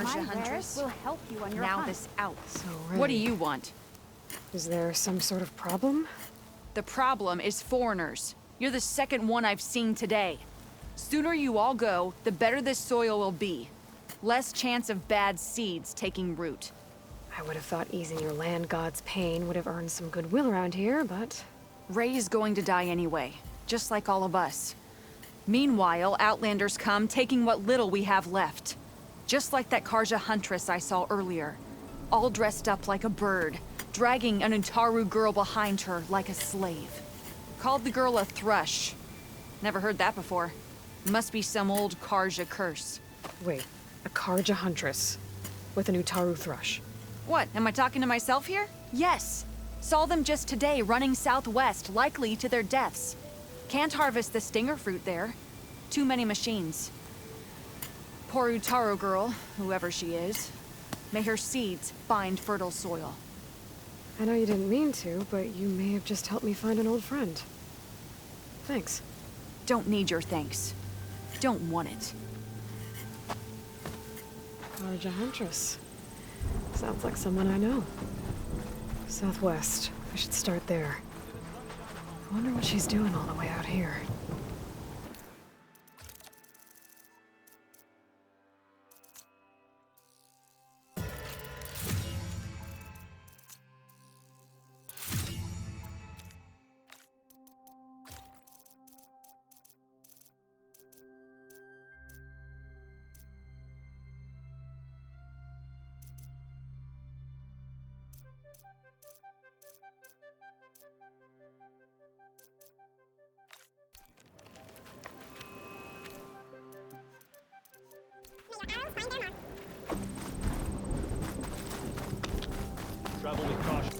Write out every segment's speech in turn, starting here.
Karja Huntress. Will help you on your Now hunt. this out. So, What do you want? Is there some sort of problem? The problem is foreigners. You're the second one I've seen today. Sooner you all go, the better this soil will be. Less chance of bad seeds taking root. I would have thought easing your land god's pain would have earned some goodwill around here, but... Ray's going to die anyway, just like all of us. Meanwhile, Outlanders come, taking what little we have left. Just like that Karja Huntress I saw earlier. All dressed up like a bird, dragging an Utaru girl behind her like a slave. Called the girl a thrush. Never heard that before. Must be some old Karja curse. Wait, a Karja Huntress with an Utaru thrush. What, am I talking to myself here? Yes. Saw them just today running southwest, likely to their deaths. Can't harvest the stinger fruit there. Too many machines. Poor Utaru girl, whoever she is. May her seeds find fertile soil. I know you didn't mean to, but you may have just helped me find an old friend. Thanks. Don't need your thanks. Don't want it. Karja Huntress. Sounds like someone I know. Southwest. I should start there. I wonder what she's doing all the way out here. Travel with caution.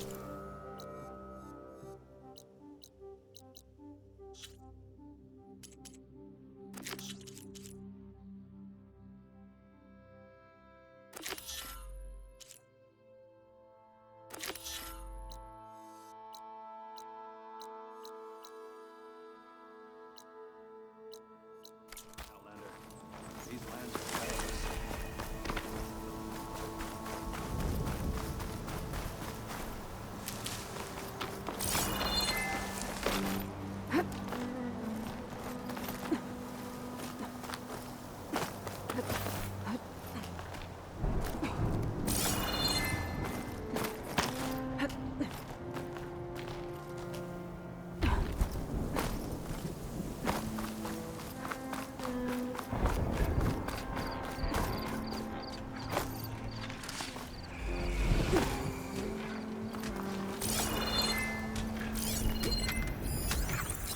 Outlander, these lands are perilous.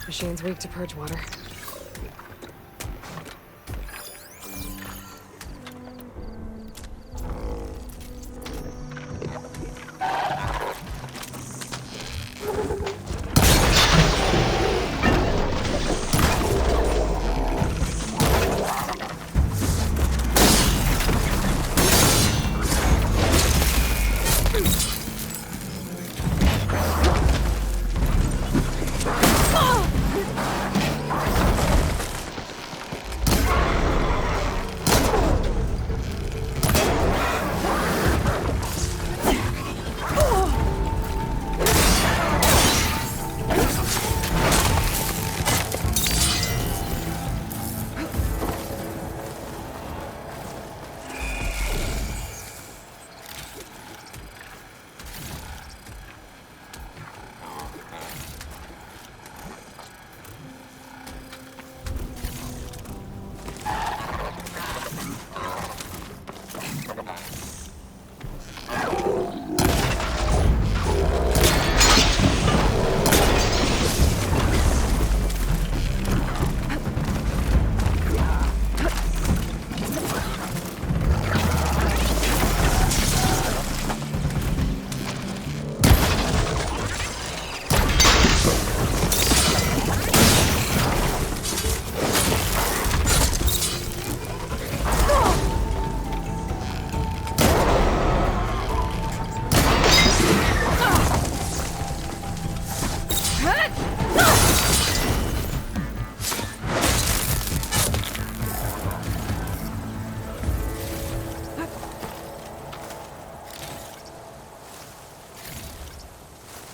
Machine's weak to purge water.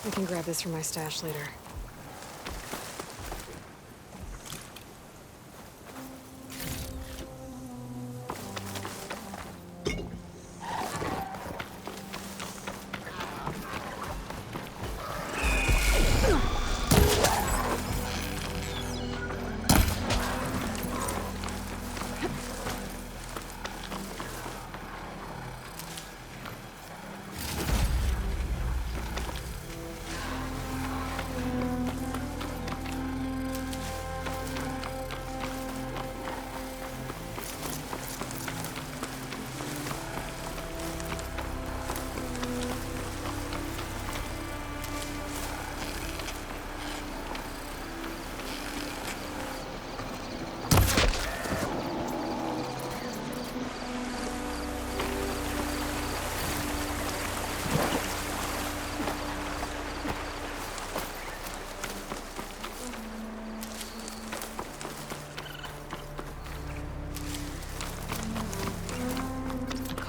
I can grab this from my stash later.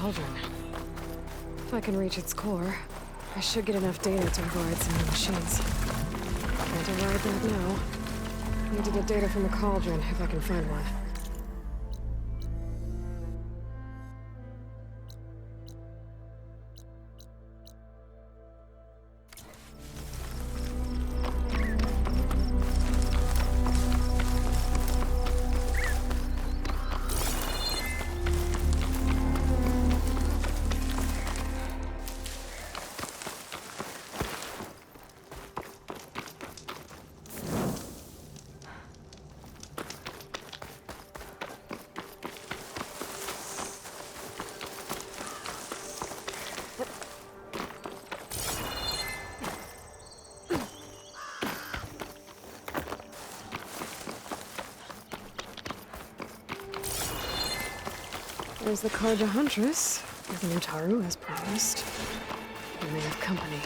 Cauldron. If I can reach its core, I should get enough data to override some of the machines. Can't override that now. Need to get data from the cauldron if I can find one. There's the Karja Huntress, with Nutaru as promised. We may have company.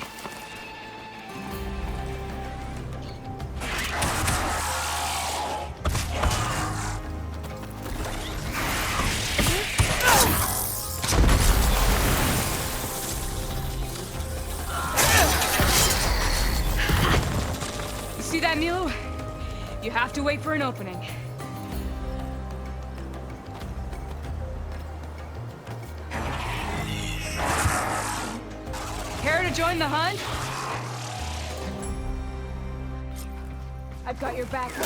You see that, Milo? You have to wait for an opening. Care to join the hunt? I've got your back. Come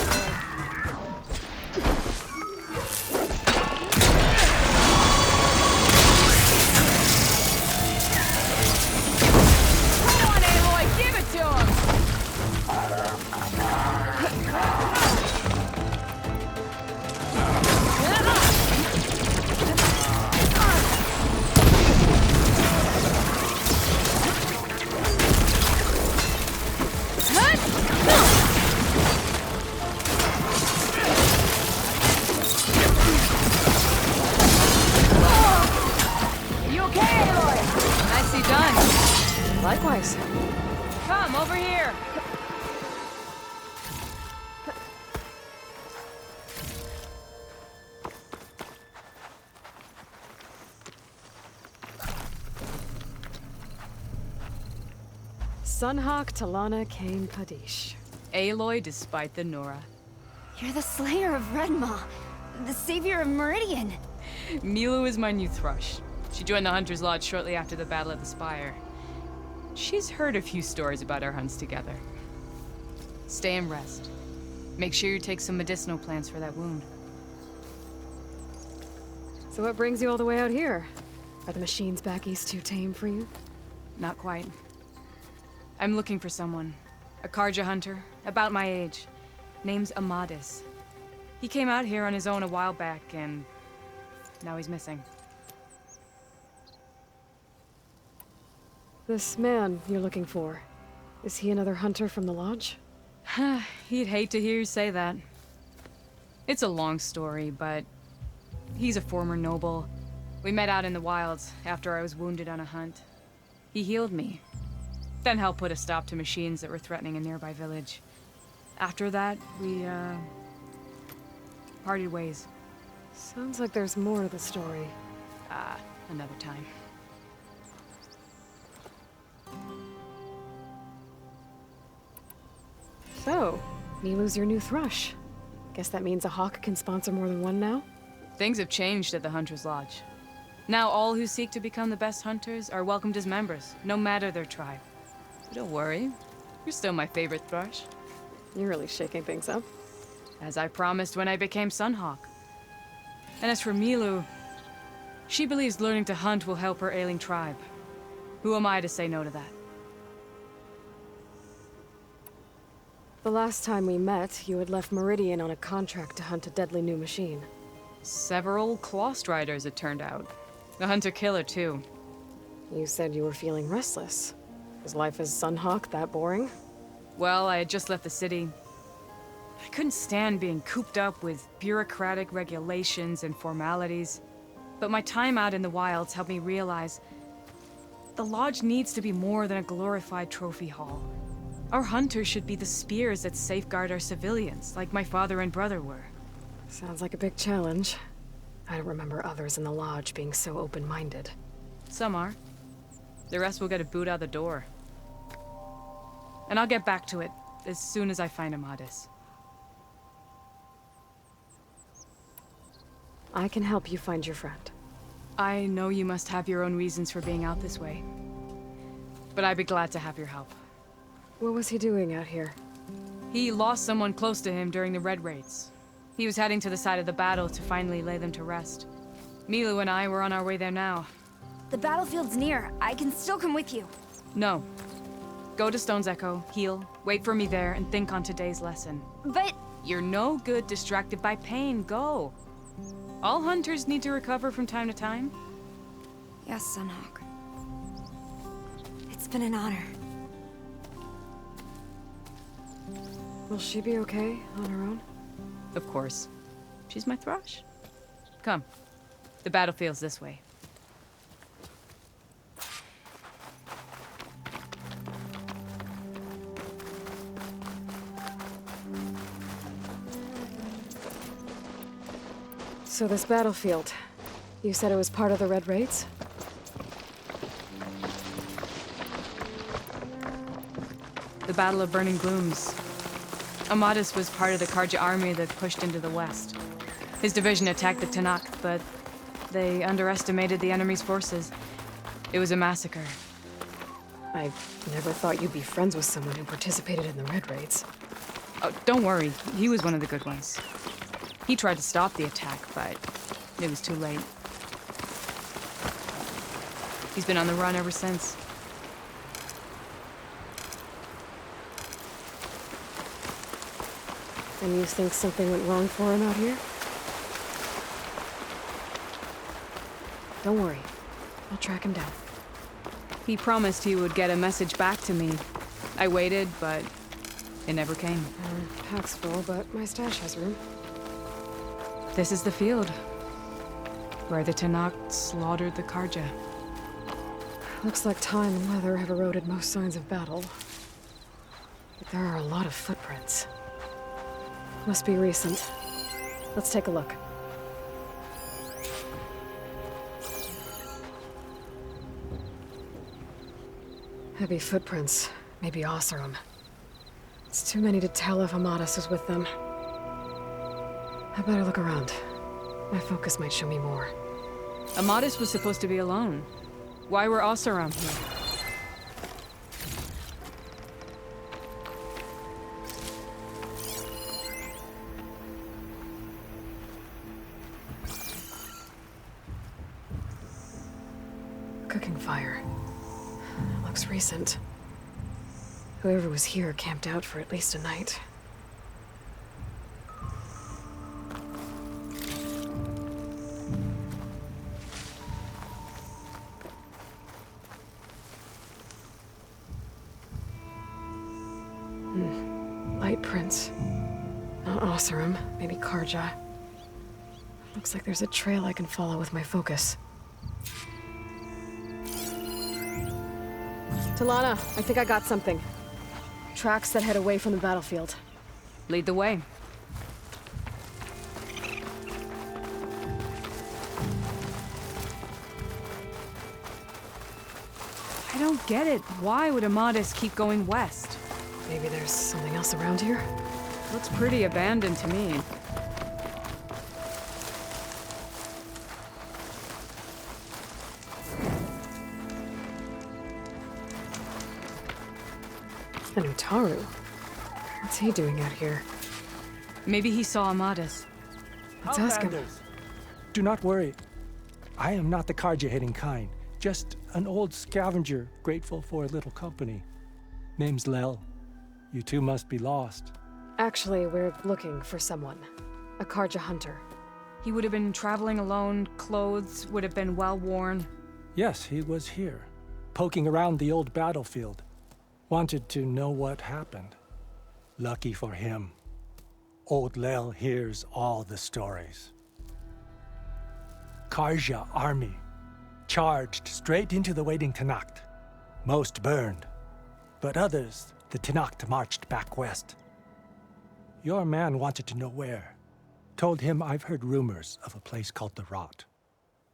on, Aloy, give it to him! You okay, Aloy? Nicely done. Likewise. Come, over here. Sunhawk Talana Kane Padish. Aloy despite the Nora. You're the slayer of Redmaw, the savior of Meridian. Milo is my new thrush. She joined the Hunter's Lodge shortly after the Battle of the Spire. She's heard a few stories about our hunts together. Stay and rest. Make sure you take some medicinal plants for that wound. So what brings you all the way out here? Are the machines back east too tame for you? Not quite. I'm looking for someone. A Karja hunter, about my age. Name's Amadis. He came out here on his own a while back, and now he's missing. This man you're looking for, is he another hunter from the lodge? He'd hate to hear you say that. It's a long story, but he's a former noble. We met out in the wilds after I was wounded on a hunt. He healed me, then helped put a stop to machines that were threatening a nearby village. After that, we, parted ways. Sounds like there's more to the story. Another time. So, Milu's your new thrush. Guess that means a hawk can sponsor more than one now? Things have changed at the Hunter's Lodge. Now all who seek to become the best hunters are welcomed as members, no matter their tribe. But don't worry, you're still my favorite thrush. You're really shaking things up. As I promised when I became Sunhawk. And as for Milu, she believes learning to hunt will help her ailing tribe. Who am I to say no to that? The last time we met, you had left Meridian on a contract to hunt a deadly new machine. Several Claw Striders, it turned out. A hunter-killer, too. You said you were feeling restless. Is life as Sunhawk that boring? Well, I had just left the city. I couldn't stand being cooped up with bureaucratic regulations and formalities. But my time out in the wilds helped me realize the lodge needs to be more than a glorified trophy hall. Our hunters should be the spears that safeguard our civilians, like my father and brother were. Sounds like a big challenge. I don't remember others in the lodge being so open-minded. Some are. The rest will get a boot out the door. And I'll get back to it as soon as I find Amadis. I can help you find your friend. I know you must have your own reasons for being out this way. But I'd be glad to have your help. What was he doing out here? He lost someone close to him during the Red Raids. He was heading to the side of the battle to finally lay them to rest. Milu and I were on our way there now. The battlefield's near. I can still come with you. No. Go to Stone's Echo, heal, wait for me there, and think on today's lesson. But... You're no good distracted by pain. Go. All hunters need to recover from time to time. Yes, Sunhawk. It's been an honor. Will she be okay on her own? Of course. She's my thrush. Come. The battlefield's this way. So this battlefield, you said it was part of the Red Raids? The Battle of Burning Glooms. Amadis was part of the Karja army that pushed into the west. His division attacked the Tanakh, but they underestimated the enemy's forces. It was a massacre. I never thought you'd be friends with someone who participated in the Red Raids. Oh, don't worry. He was one of the good ones. He tried to stop the attack, but it was too late. He's been on the run ever since. And you think something went wrong for him out here? Don't worry. I'll track him down. He promised he would get a message back to me. I waited, but it never came. Pack's full, but my stash has room. This is the field, where the Tanakh slaughtered the Karja. Looks like time and weather have eroded most signs of battle. But there are a lot of footprints. Must be recent. Let's take a look. Heavy footprints. Maybe Oseram. It's too many to tell if Amadis is with them. I better look around. My focus might show me more. Amadis was supposed to be alone. Why were Oseram here? Cooking fire. Looks recent. Whoever was here camped out for at least a night. Light prints. Not Oseram, maybe Karja. Looks like there's a trail I can follow with my focus. Talana, I think I got something. Tracks that head away from the battlefield. Lead the way. I don't get it. Why would Amadis keep going west? Maybe there's something else around here? Looks pretty abandoned to me. And Utaru. What's he doing out here? Maybe he saw Amadis. Let's ask him. Outlanders, do not worry. I am not the carja-hating kind. Just an old scavenger grateful for a little company. Name's Lel. You two must be lost. Actually, we're looking for someone. A Karja hunter. He would have been traveling alone, clothes would have been well worn. Yes, he was here, poking around the old battlefield. Wanted to know what happened. Lucky for him, old Lel hears all the stories. Karja army charged straight into the waiting Tanacht. Most burned, but others, the Tanacht marched back west. Your man wanted to know where. Told him I've heard rumors of a place called the Rot.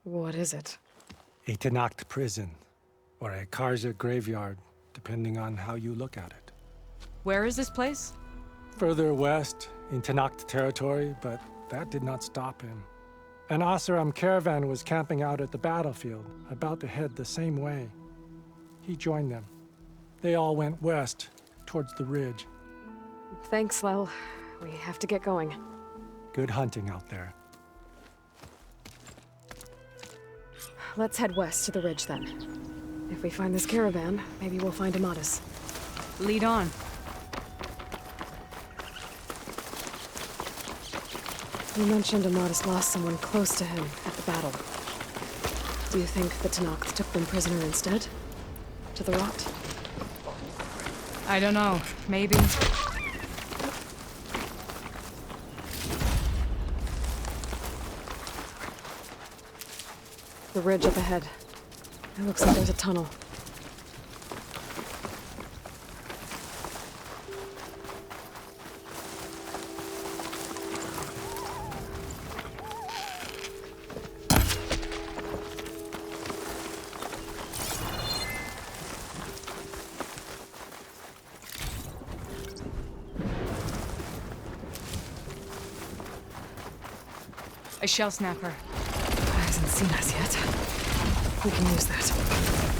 What is it? A Tanacht prison, or a Karja graveyard, depending on how you look at it. Where is this place? Further west, in Tanacht territory, but that did not stop him. An Asaram caravan was camping out at the battlefield, about to head the same way. He joined them. They all went west, towards the ridge. Thanks, Lel. We have to get going. Good hunting out there. Let's head west to the ridge then. If we find this caravan, maybe we'll find Amadis. Lead on. You mentioned Amadis lost someone close to him at the battle. Do you think the Tanacht took them prisoner instead? To the Rot? I don't know. Maybe. The ridge up ahead. It looks like there's a tunnel. A shell snapper. Hasn't seen us yet. We can use that.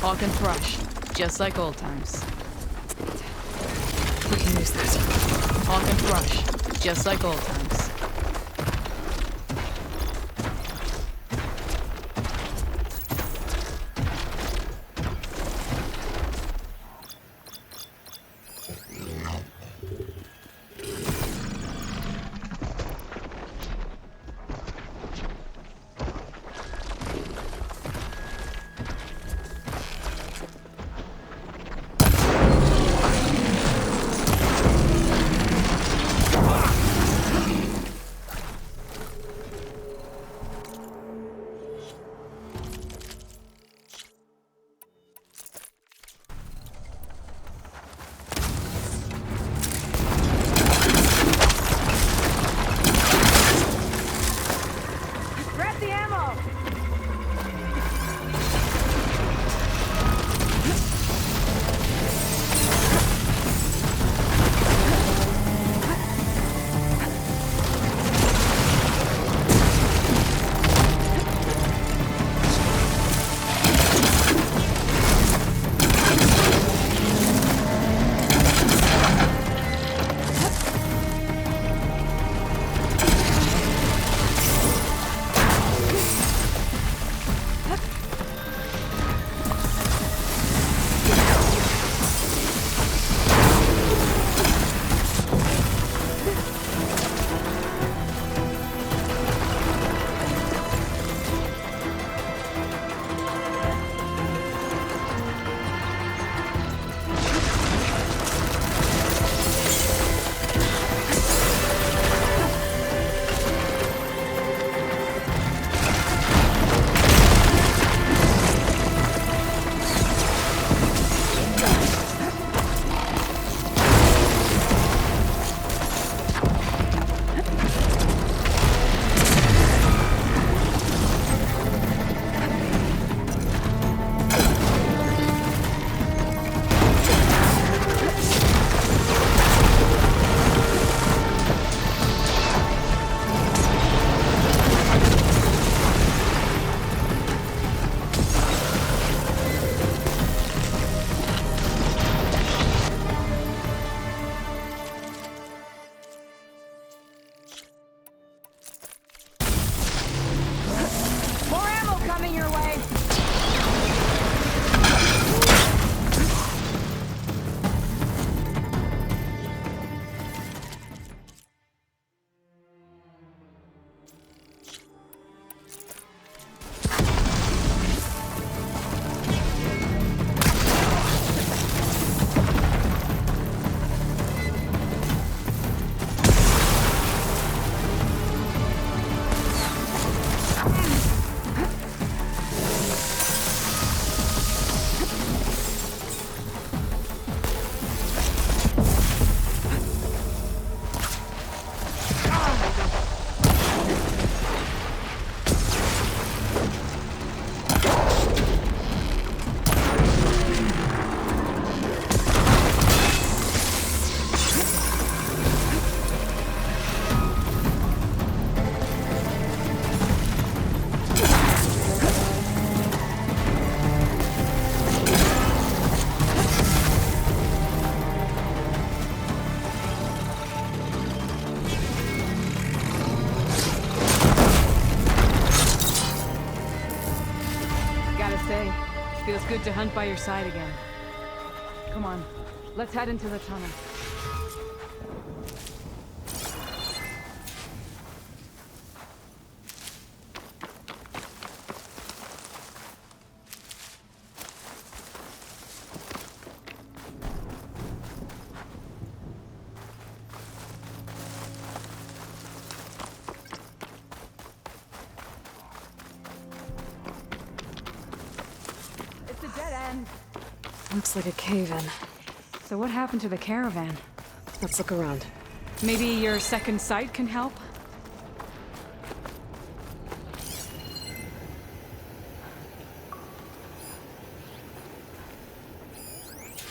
Hawk and thrush. Just like old times. We can use that. Hawk and thrush. Just like old times. good to hunt by your side again. Come on, let's head into the tunnel. It's a dead end. Looks like a cave-in. So what happened to the caravan? Let's look around. Maybe your second sight can help?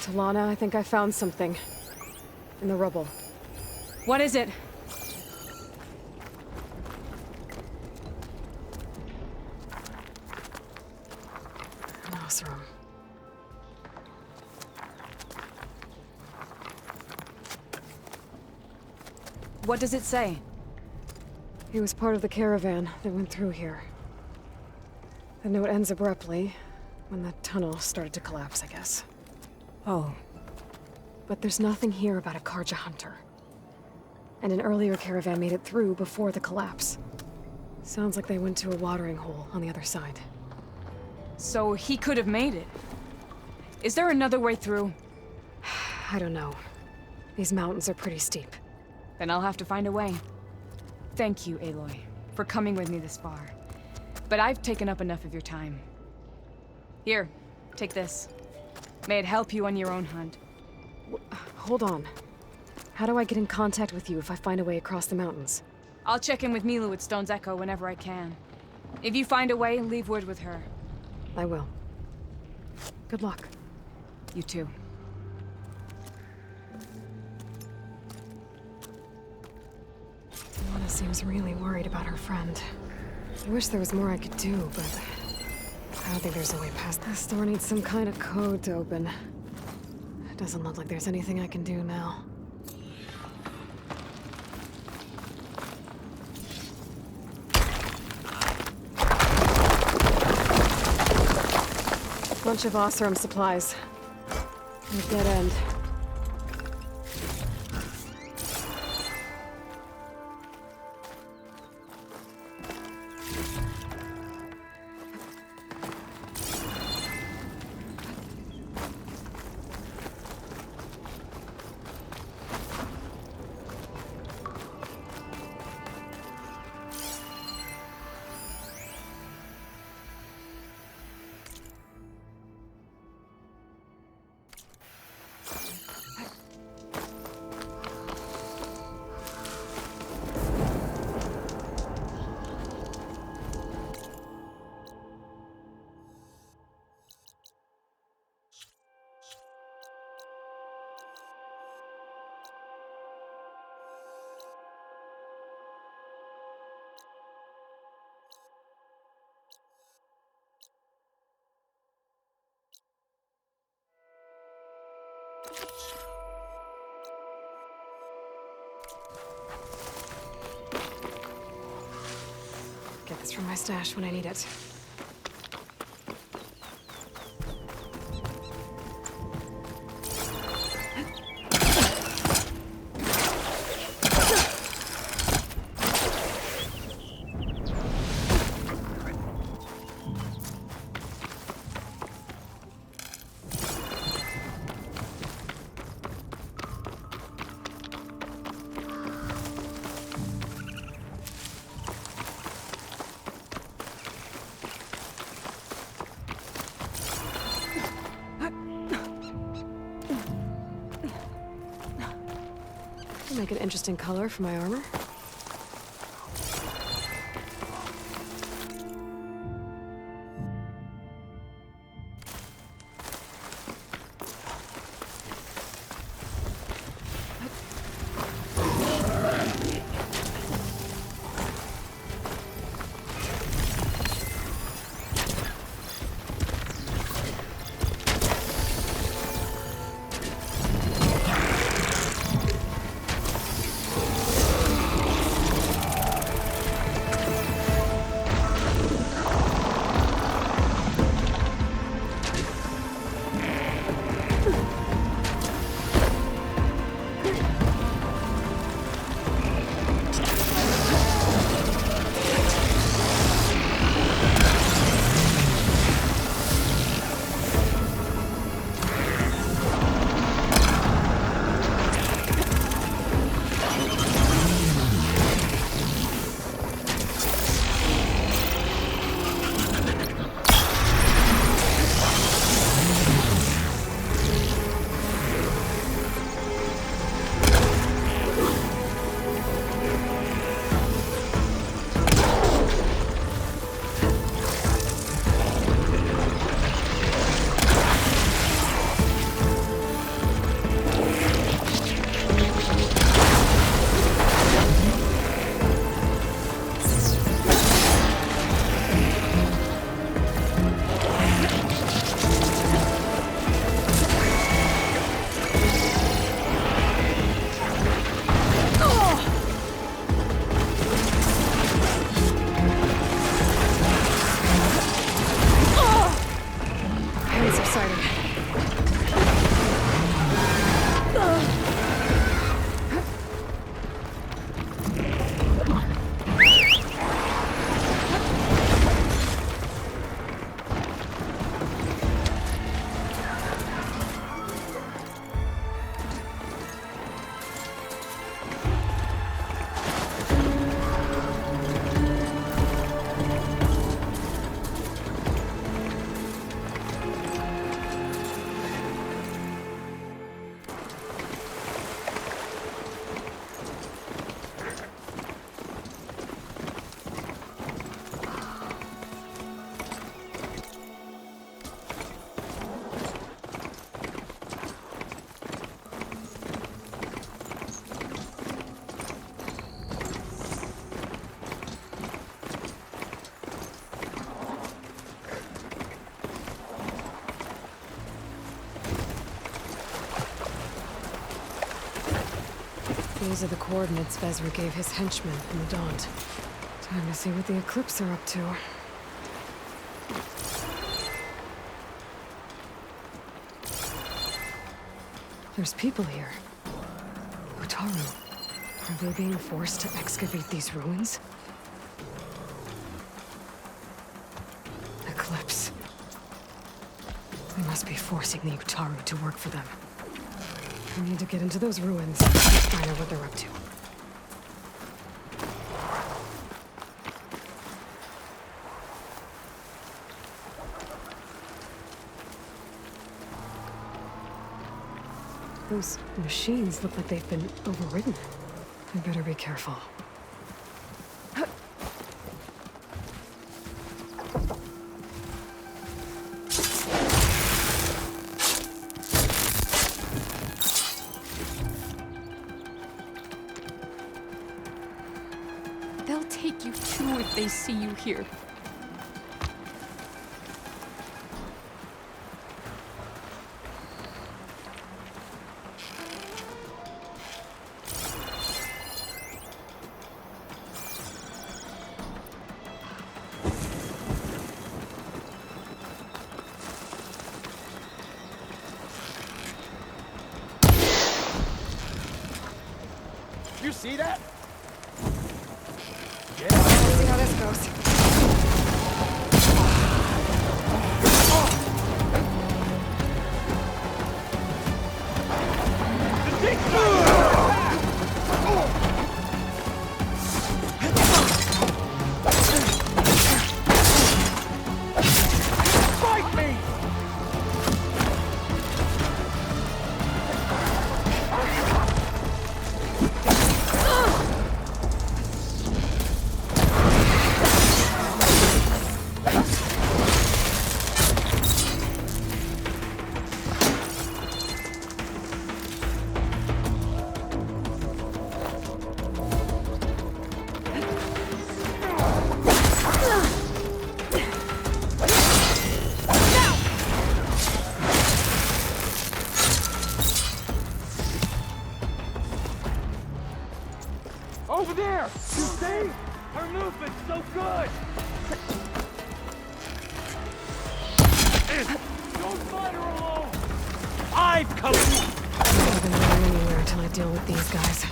Talana, I think I found something. In the rubble. What is it? An Oseram. What does it say? He was part of the caravan that went through here. The note ends abruptly, when the tunnel started to collapse, I guess. Oh. But there's nothing here about a Karja hunter. And an earlier caravan made it through before the collapse. Sounds like they went to a watering hole on the other side. So he could have made it. Is there another way through? I don't know. These mountains are pretty steep. Then I'll have to find a way. Thank you, Aloy, for coming with me this far. But I've taken up enough of your time. Here, take this. May it help you on your own hunt. Hold on. How do I get in contact with you if I find a way across the mountains? I'll check in with Milu at Stone's Echo whenever I can. If you find a way, leave word with her. I will. Good luck. You too. Lana seems really worried about her friend. I wish there was more I could do, but I don't think there's a way past this. Door needs some kind of code to open. It doesn't look like there's anything I can do now. Bunch of Oseram supplies. And a dead end. Get this from my stash when I need it. Make an interesting color for my armor. These are the coordinates Vezra gave his henchmen in the Daunt. Time to see what the Eclipse are up to. There's people here. Utaru. Are they being forced to excavate these ruins? Eclipse. They must be forcing the Utaru to work for them. I need to get into those ruins and find out what they're up to. Those machines look like they've been overridden. I better be careful. They'll take you too if they see you here. You see that? Let's see how this goes. Fight me! Over there! You see? Her movement's so good! Don't let her alone! I've come! I'm not gonna run anywhere until I deal with these guys.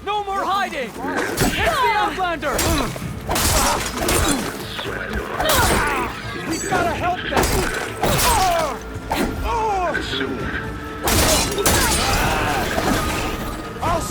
No more hiding! It's the Outlander! We've gotta help them! I'll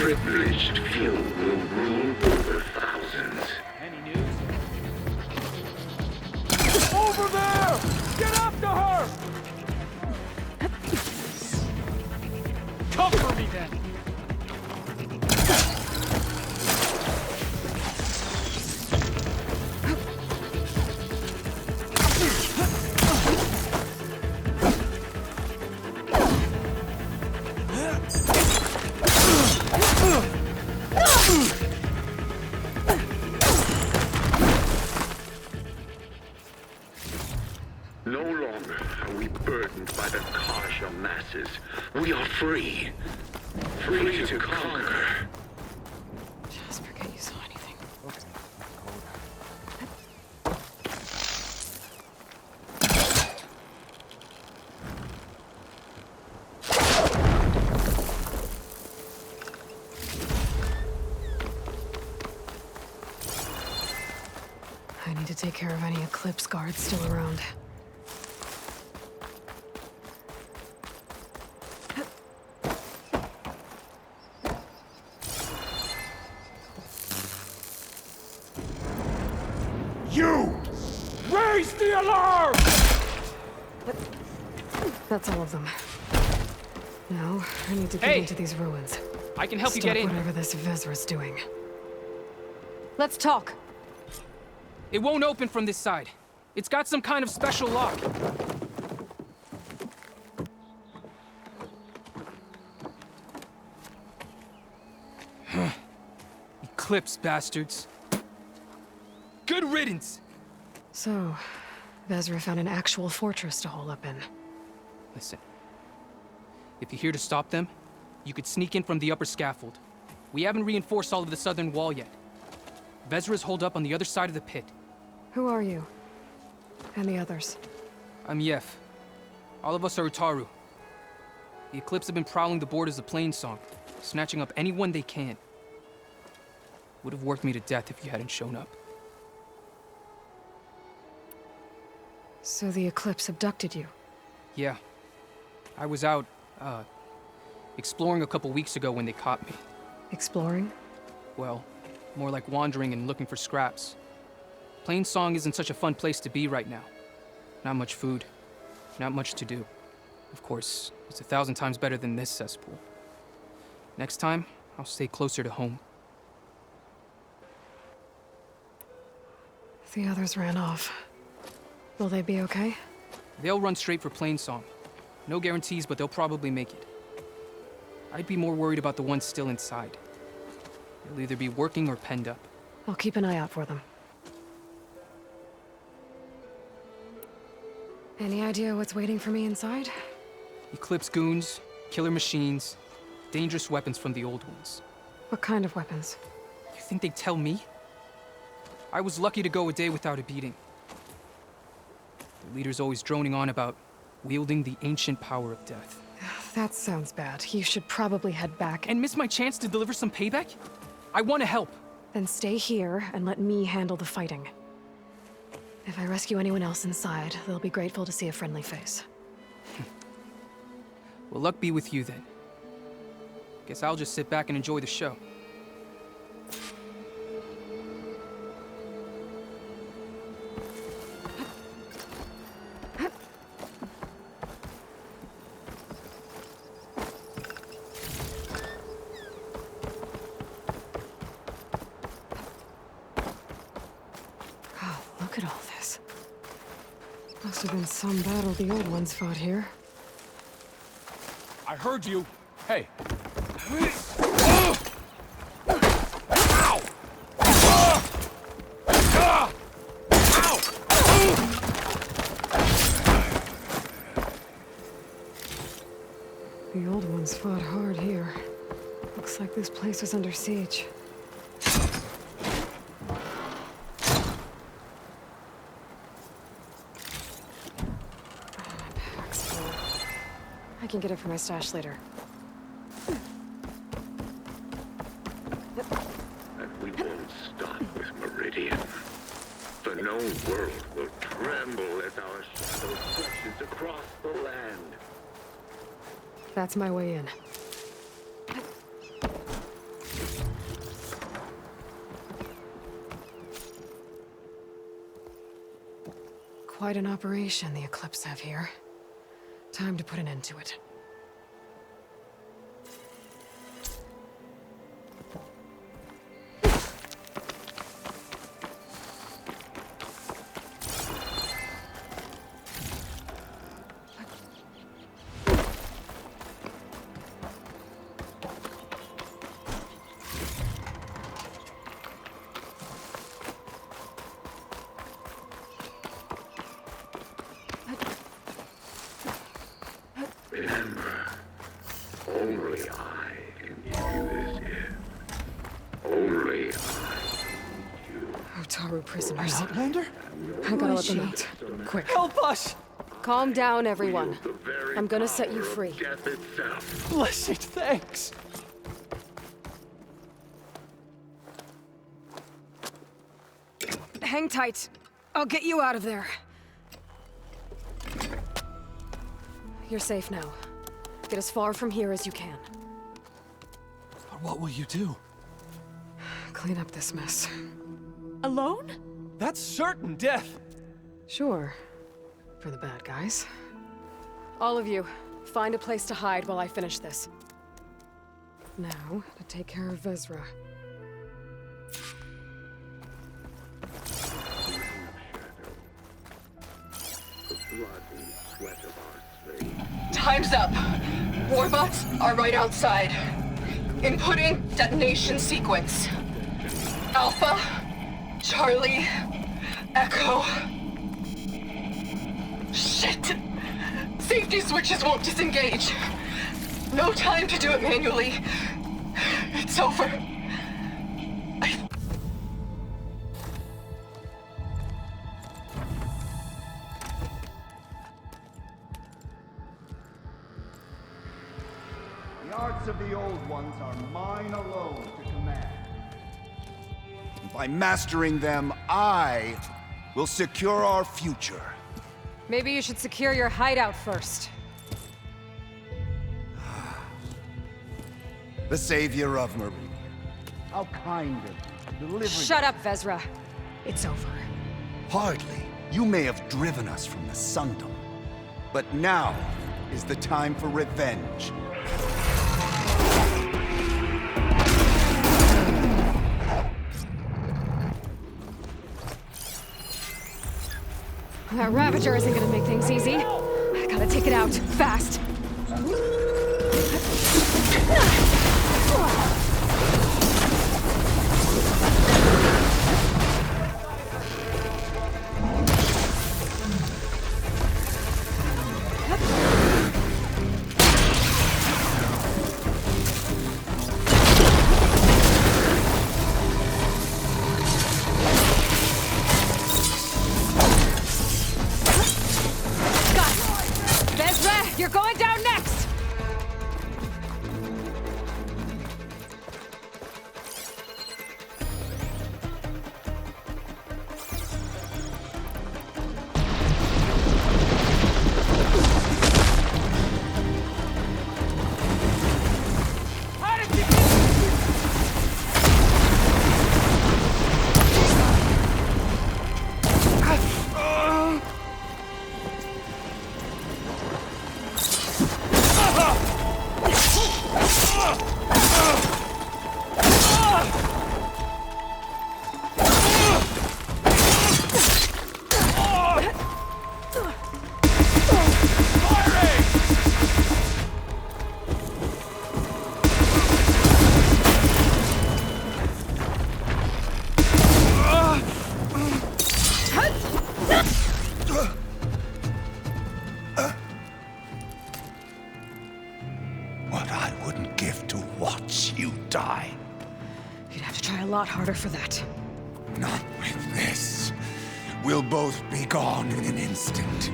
privileged few will rule over thousands. Any news? Over there! Get after her! Cover me then! No longer are we burdened by the Karja masses. We are free. Free to conquer. Just forget you saw anything. I need to take care of any Eclipse guards still around. You! Raise the alarm! That's all of them. Now, I need to get Hey! into these ruins. I can help you Stop get in. whatever this Vezra's doing. Let's talk. It won't open from this side. It's got some kind of special lock. Eclipse bastards. Good riddance! So, Vezra found an actual fortress to hole up in. Listen. If you're here to stop them, you could sneak in from the upper scaffold. We haven't reinforced all of the southern wall yet. Vezra's holed up on the other side of the pit. Who are you? And the others? I'm Yef. All of us are Utaru. The Eclipse have been prowling the borders of Plainsong, snatching up anyone they can. Would have worked me to death if you hadn't shown up. So the Eclipse abducted you? Yeah. I was out, exploring a couple weeks ago when they caught me. Exploring? Well, more like wandering and looking for scraps. Plainsong isn't such a fun place to be right now. Not much food, not much to do. Of course, it's 1,000 times better than this cesspool. Next time, I'll stay closer to home. The others ran off. Will they be okay? They'll run straight for Plainsong. No guarantees, but they'll probably make it. I'd be more worried about the ones still inside. They'll either be working or penned up. I'll keep an eye out for them. Any idea what's waiting for me inside? Eclipse goons, killer machines, dangerous weapons from the old ones. What kind of weapons? You think they'd tell me? I was lucky to go a day without a beating. The leader's always droning on about wielding the ancient power of death. That sounds bad. You should probably head back And miss my chance to deliver some payback? I want to help. then stay here and let me handle the fighting. If I rescue anyone else inside, they'll be grateful to see a friendly face. Well, luck be with you then. Guess I'll just sit back and enjoy the show. Oh, look at all this. Must have been some battle the old ones fought here. I heard you. Hey. The old ones fought hard here. Looks like this place was under siege. My pack's full. I can get it from my stash later. And we won't stop with Meridian. The known world will tremble as our shadow stretches across the land. That's my way in. Quite an operation the Eclipse have here. Time to put an end to it. Remember, only I can give you this gift. Only I can you. Otaru prisoners. Outlander? I gotta let them out. Quick. Help us! Calm down, everyone. The very I'm gonna set you power of free. Death itself. Blessed thanks! Hang tight. I'll get you out of there. You're safe now. Get as far from here as you can. But what will you do? Clean up this mess. Alone? That's certain death! Sure. For the bad guys. All of you, find a place to hide while I finish this. Now, to take care of Vezra. The blood and sweat of our slaves. Time's up. Warbots are right outside. Inputting detonation sequence. Alpha, Charlie, Echo. Shit! Safety switches won't disengage. No time to do it manually. It's over. The arts of the old ones are mine alone to command. And by mastering them, I will secure our future. Maybe you should secure your hideout first. The savior of Meridian. How kind of you, delivering. Shut up, Vezra. It's over. Hardly. You may have driven us from the Sundom. But now is the time for revenge. That Ravager isn't gonna make things easy. I gotta take it out, fast. Vezra, you're going down next! What I wouldn't give to watch you die. You'd have to try a lot harder for that. Not with this. We'll both be gone in an instant.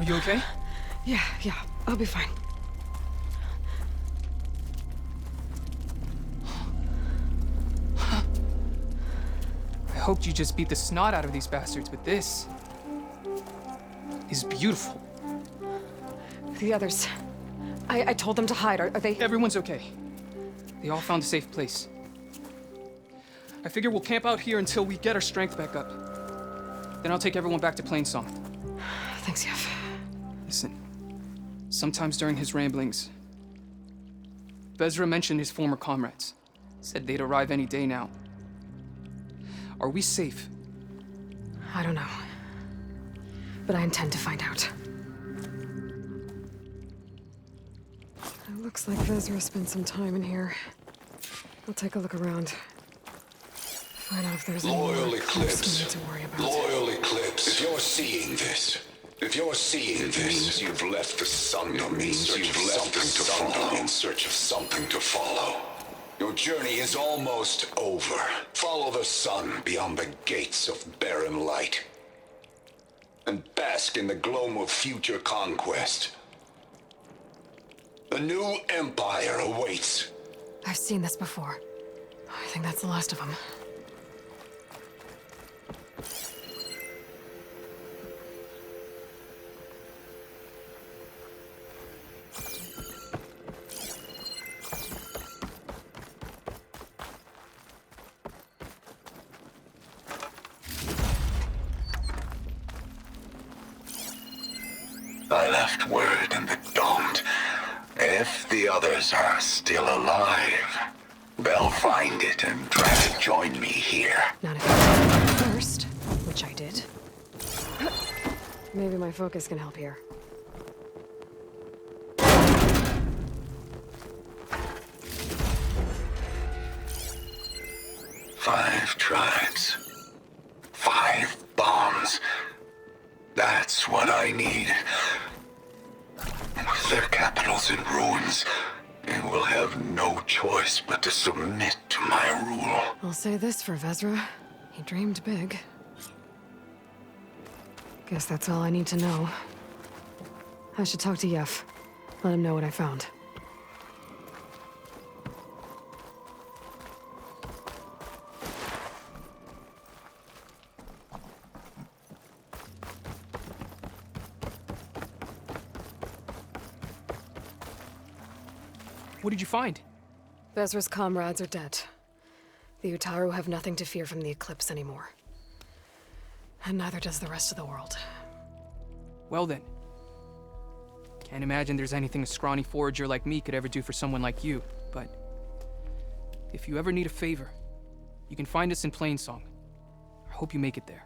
You okay? Yeah, I'll be fine. I hoped you just beat the snot out of these bastards, but this is beautiful. The others. I told them to hide. Are they? Everyone's okay. They all found a safe place. I figure we'll camp out here until we get our strength back up. Then I'll take everyone back to Plainsong. Thanks, Yef. Listen, sometimes during his ramblings, Vezra mentioned his former comrades. Said they'd arrive any day now. Are we safe? I don't know. But I intend to find out. It looks like Vezra spent some time in here. I'll take a look around. Find out if there's any more Loyal clips we Eclipse. need to worry about. Loyal Eclipse. If you're seeing this, it means you've left the sun. It means you've left the sun in search of something to follow. Your journey is almost over. Follow the sun beyond the gates of barren light, and bask in the glow of future conquest. A new empire awaits. I've seen this before. I think that's the last of them. I left word in the Domed. If the others are still alive, they'll find it and try to join me here. Not if you tell me first, which I did. Maybe my focus can help here. Five tribes. 5 bombs. That's what I need. With their capitals in ruins, they will have no choice but to submit to my rule. I'll say this for Vezra. He dreamed big. Guess that's all I need to know. I should talk to Yef. Let him know what I found. What did you find? Vezra's comrades are dead. The Utaru have nothing to fear from the Eclipse anymore. And neither does the rest of the world. Well then. Can't imagine there's anything a scrawny forager like me could ever do for someone like you, but if you ever need a favor, you can find us in Plainsong. I hope you make it there.